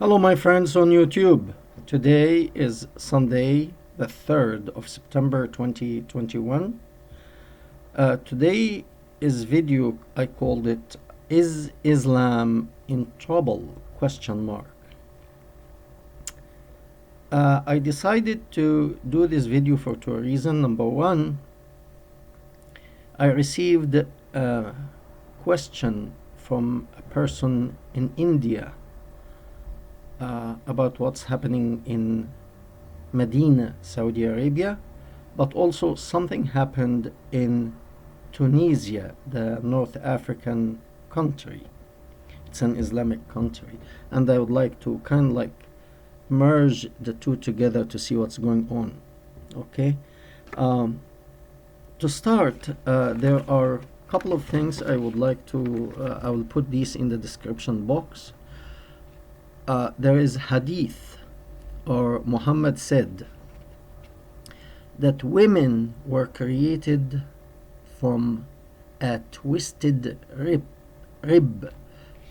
Hello, my friends on YouTube. Today is Sunday, the 3rd of September 2021. Today is video, I called it, Is Islam in Trouble? Question mark. I decided to do this video for two reasons. Number one, I received a question from a person in India about what's happening in Medina, Saudi Arabia, but also something happened in Tunisia, the North African country. It's an Islamic country, and I would like to kind of like merge the two together to see what's going on. Okay. To start, there are a couple of things I would like to. I will put these in the description box. There is Hadith, or Muhammad said that women were created from a twisted rib,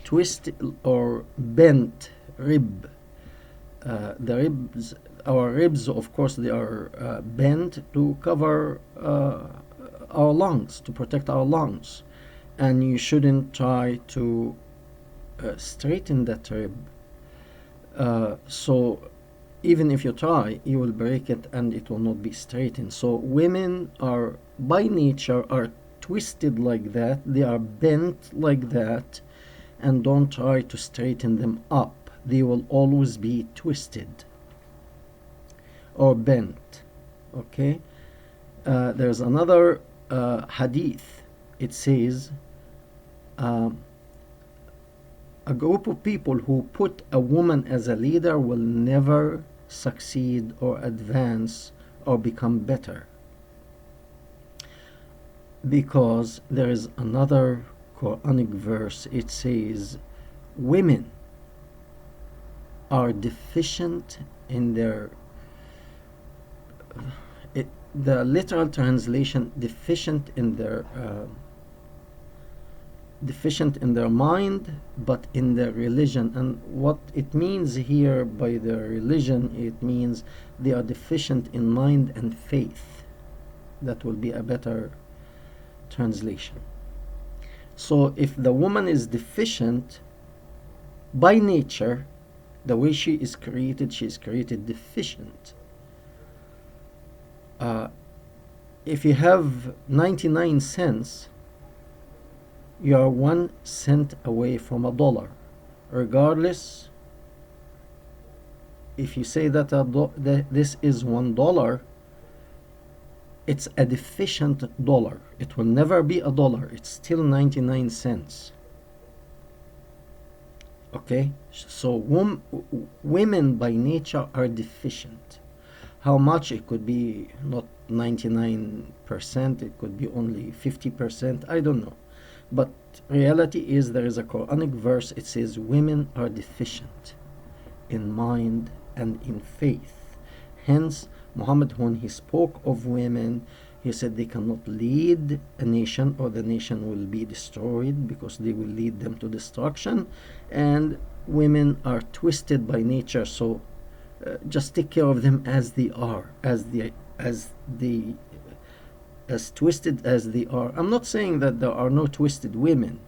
twisted or bent rib. The ribs, our ribs, of course, they are bent to cover our lungs, to protect our lungs, and you shouldn't try to straighten that rib. So even if you try, you will break it and it will not be straightened. So women are by nature are twisted like that, they are bent like that, and don't try to straighten them up. They will always be twisted or bent. Okay. There's another hadith. It says a group of people who put a woman as a leader will never succeed or advance or become better, because there is another Quranic verse. It says women are deficient in their the literal translation, deficient in their mind, but in their religion. And what it means here by their religion, it means they are deficient in mind and faith. That will be a better translation. So if the woman is deficient by nature, the way she is created deficient. If you have 99 cents, you are 1 cent away from a dollar. Regardless, if you say that this is $1, it's a deficient dollar. It will never be a dollar. It's still 99 cents. Okay? So women by nature are deficient. How much? It could be not 99%, it could be only 50%, I don't know. But reality is there is a Quranic verse. It says women are deficient in mind and in faith. Hence, Muhammad, when he spoke of women, he said they cannot lead a nation, or the nation will be destroyed, because they will lead them to destruction. And women are twisted by nature, so just take care of them as they are, as twisted as they are. I'm not saying that there are no twisted women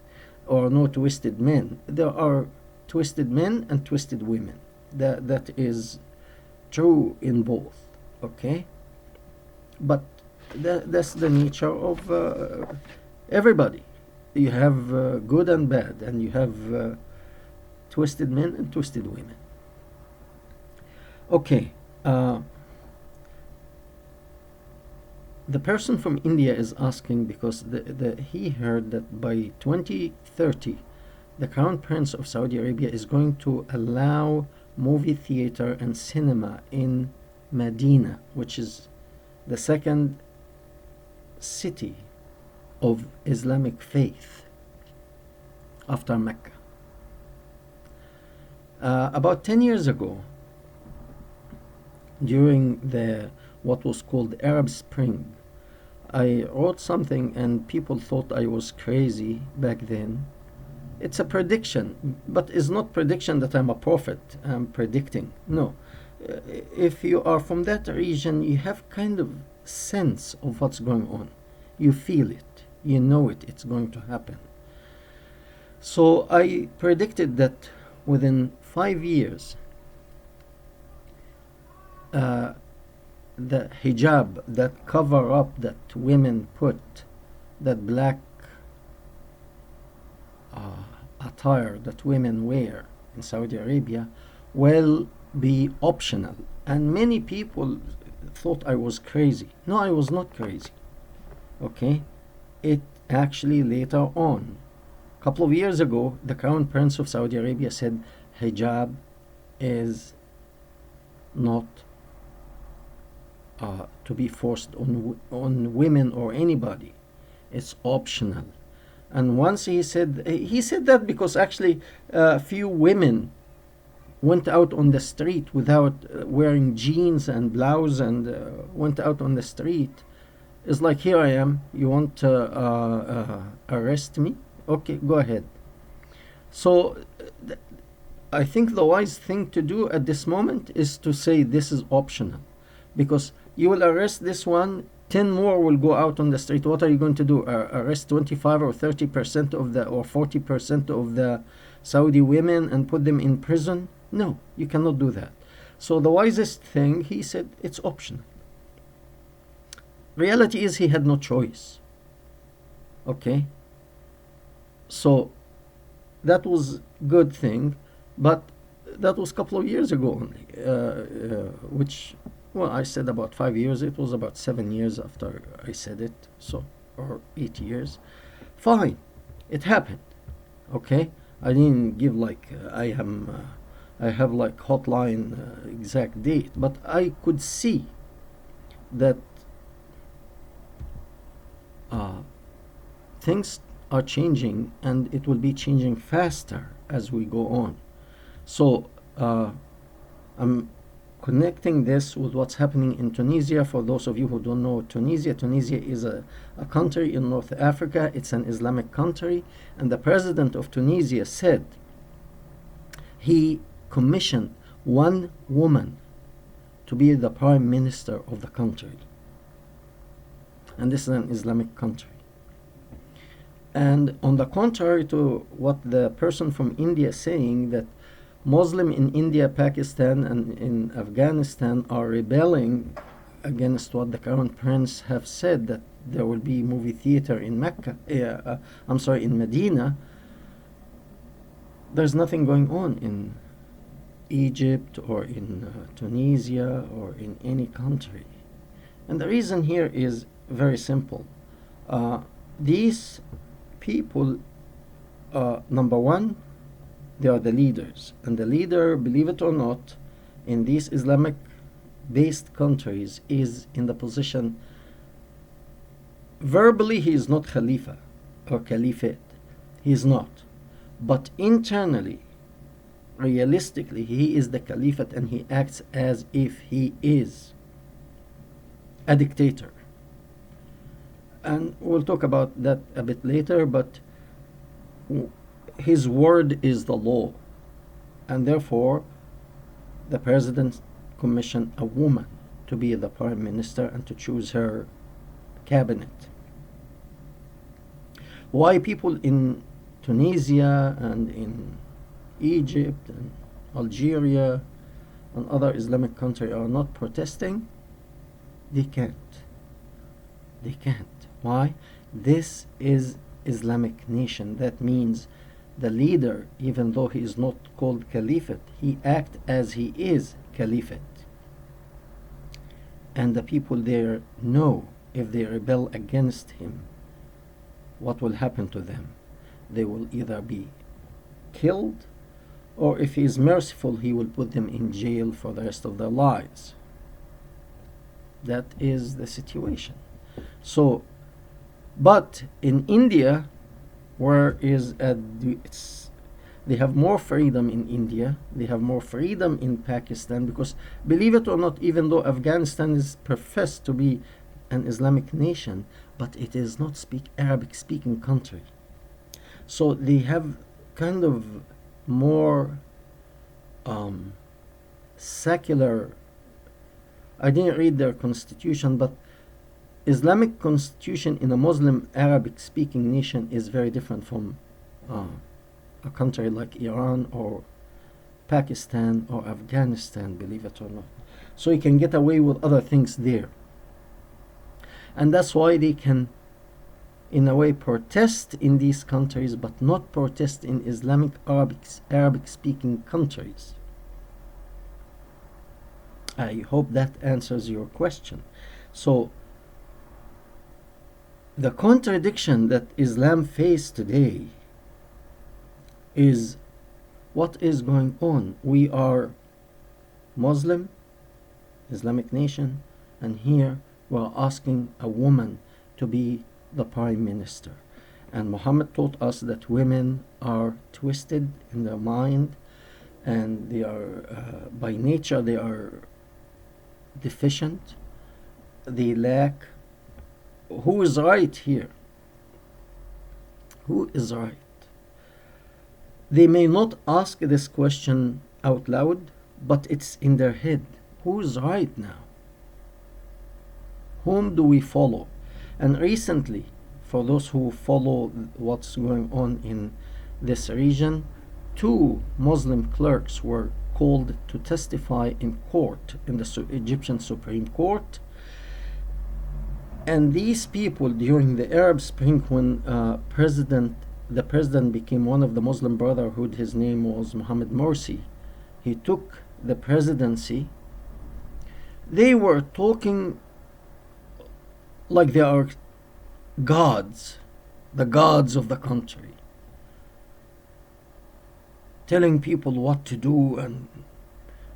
or no twisted men. There are twisted men and twisted women. That is true in both. Okay, but that's the nature of everybody. You have good and bad, and you have twisted men and twisted women. Okay. The person from India is asking because he heard that by 2030 the Crown Prince of Saudi Arabia is going to allow movie theater and cinema in Medina, which is the second city of Islamic faith after Mecca. About 10 years ago, during what was called the Arab Spring, I wrote something and people thought I was crazy back then. It's a prediction, but it's not prediction that I'm a prophet. I'm predicting. No. If you are from that region, you have kind of sense of what's going on. You feel it. You know it. It's going to happen. So I predicted that within 5 years, the hijab, that cover up that women put, that black attire that women wear in Saudi Arabia, will be optional. And many people thought I was crazy. No, I was not crazy. Okay? It actually later on, a couple of years ago, the Crown Prince of Saudi Arabia said hijab is not to be forced on women or anybody. It's optional. And once he said that because actually few women went out on the street without wearing jeans and blouse and went out on the street. It's like, here I am, you want to arrest me? Okay, go ahead. So I think the wise thing to do at this moment is to say this is optional, because you will arrest this one, 10 more will go out on the street. What are you going to do? Arrest 25 or 30% of the, or 40% of the Saudi women and put them in prison? No, you cannot do that. So the wisest thing, he said, it's optional. Reality is he had no choice. Okay? So that was good thing, but that was a couple of years ago only, which, well, I said about 5 years. It was about 7 years after I said it, so, or 8 years. Fine, it happened. Okay, I didn't give like I have like hotline exact date, but I could see that things are changing, and it will be changing faster as we go on. So I'm connecting this with what's happening in Tunisia. For those of you who don't know Tunisia, Tunisia is a country in North Africa. It's an Islamic country, and the president of Tunisia said he commissioned one woman to be the prime minister of the country. And this is an Islamic country. And on the contrary to what the person from India is saying, that Muslim in India, Pakistan, and in Afghanistan are rebelling against what the current prince have said, that there will be movie theater in Mecca, in Medina. There's nothing going on in Egypt or in Tunisia or in any country. And the reason here is very simple. These people, number one, they are the leaders. And the leader, believe it or not, in these Islamic-based countries is in the position, verbally he is not Khalifa or Caliphate. He is not. But internally, realistically, he is the Caliphate, and he acts as if he is a dictator. And we'll talk about that a bit later, but his word is the law, and therefore the president commissioned a woman to be the prime minister and to choose her cabinet. Why people in Tunisia and in Egypt and Algeria and other Islamic countries are not protesting? They can't. They can't. Why? This is Islamic nation. That means the leader, even though he is not called Caliphate, he acts as he is Caliphate. And the people there know if they rebel against him, what will happen to them. They will either be killed, or if he is merciful, he will put them in jail for the rest of their lives. That is the situation. So, but in India, where is they have more freedom in India, they have more freedom in Pakistan, because believe it or not, even though Afghanistan is professed to be an Islamic nation, but it is not Arabic speaking country. So they have kind of more secular. I didn't read their constitution, but Islamic constitution in a Muslim Arabic speaking nation is very different from uh, a country like Iran or Pakistan or Afghanistan, believe it or not. So you can get away with other things there. And that's why they can, in a way, protest in these countries, but not protest in Islamic Arabic speaking countries. I hope that answers your question. So, the contradiction that Islam faces today is what is going on. We are Muslim, Islamic nation, and here we're asking a woman to be the prime minister. And Muhammad taught us that women are twisted in their mind, and they are, by nature, they are deficient. They lack. Who is right here? Who is right? They may not ask this question out loud, but it's in their head. Who's right now? Whom do we follow? And recently, for those who follow what's going on in this region, 2 Muslim clerks were called to testify in court, in the Egyptian Supreme Court. And these people, during the Arab Spring, when the president became one of the Muslim Brotherhood, his name was Mohammed Morsi, he took the presidency. They were talking like they are gods, the gods of the country, telling people what to do, and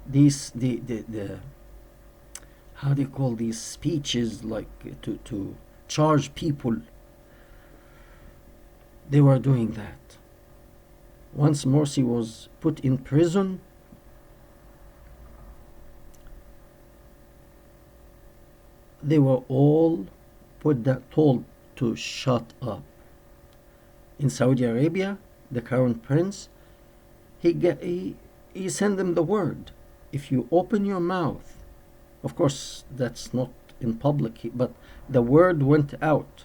these the how do you call these speeches, like to charge people. They were doing that. Once Morsi was put in prison, they were all told to shut up. In Saudi Arabia, the current prince, he sent them the word: if you open your mouth, of course that's not in public, but the word went out.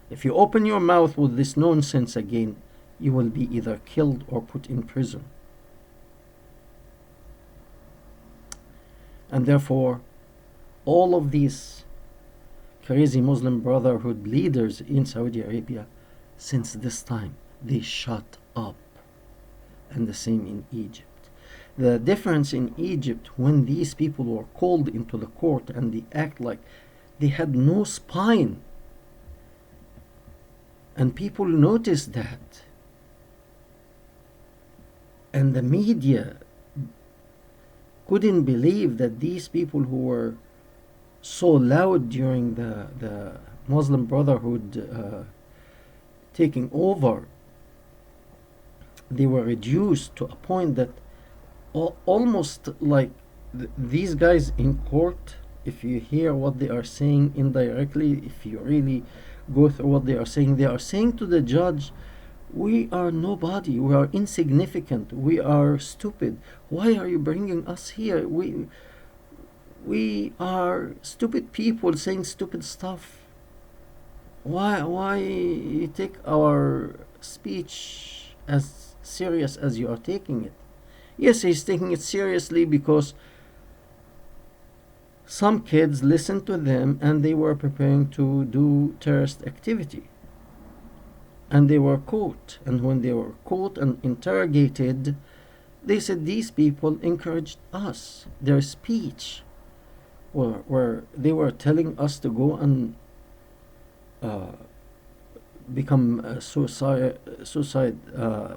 If you open your mouth with this nonsense again, you will be either killed or put in prison. And therefore, all of these crazy Muslim Brotherhood leaders in Saudi Arabia, since this time, they shut up. And the same in Egypt. The difference in Egypt, when these people were called into the court and they act like they had no spine, and people noticed that, and the media couldn't believe that these people who were so loud during the Muslim Brotherhood taking over, they were reduced to a point that almost like these guys in court, if you hear what they are saying indirectly, if you really go through what they are saying to the judge, we are nobody, we are insignificant, we are stupid. Why are you bringing us here? We are stupid people saying stupid stuff. Why you take our speech as serious as you are taking it? Yes, he's taking it seriously because some kids listened to them and they were preparing to do terrorist activity. And they were caught. And when they were caught and interrogated, they said these people encouraged us. Their speech, where they were telling us to go and become suicide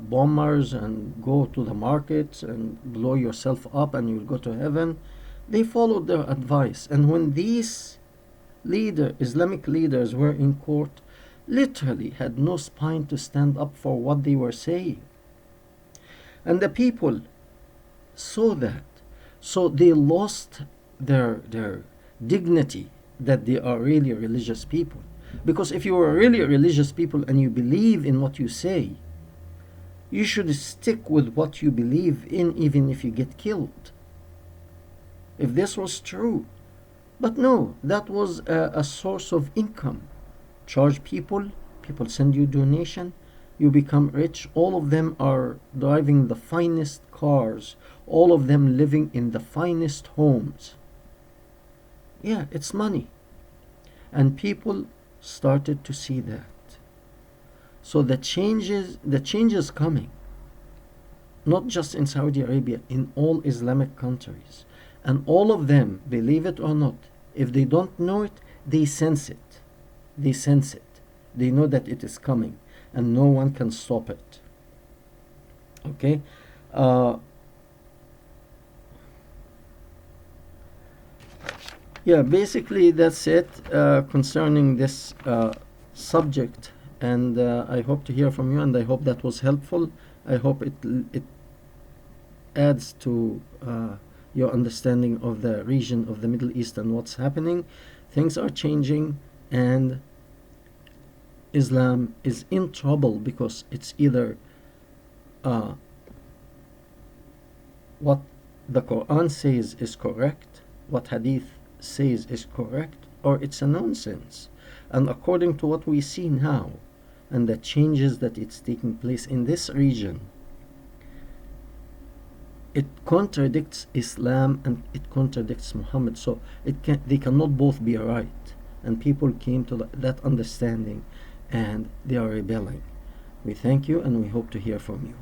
bombers and go to the markets and blow yourself up and you'll go to heaven. They followed their advice. And when these Islamic leaders were in court, literally had no spine to stand up for what they were saying. And the people saw that. So they lost their dignity that they are really religious people. Because if you are really religious people and you believe in what you say, You should stick with what you believe in, even if you get killed. If this was true. But no, that was a source of income. Charge people, people send you donation, you become rich. All of them are driving the finest cars, all of them living in the finest homes. Yeah, it's money. And people started to see that. So the change is coming, not just in Saudi Arabia, in all Islamic countries. And all of them, believe it or not, if they don't know it, they sense it. They sense it. They know that it is coming, and no one can stop it. Okay? Yeah, basically that's it concerning this subject. And I hope to hear from you, and I hope that was helpful. I hope it adds to your understanding of the region of the Middle East and what's happening. Things are changing, and Islam is in trouble because it's either what the Quran says is correct, what Hadith says is correct, or it's a nonsense. And according to what we see now and the changes that it's taking place in this region, it contradicts Islam and it contradicts Muhammad. So they cannot both be right. And people came to that understanding, and they are rebelling. We thank you, and we hope to hear from you.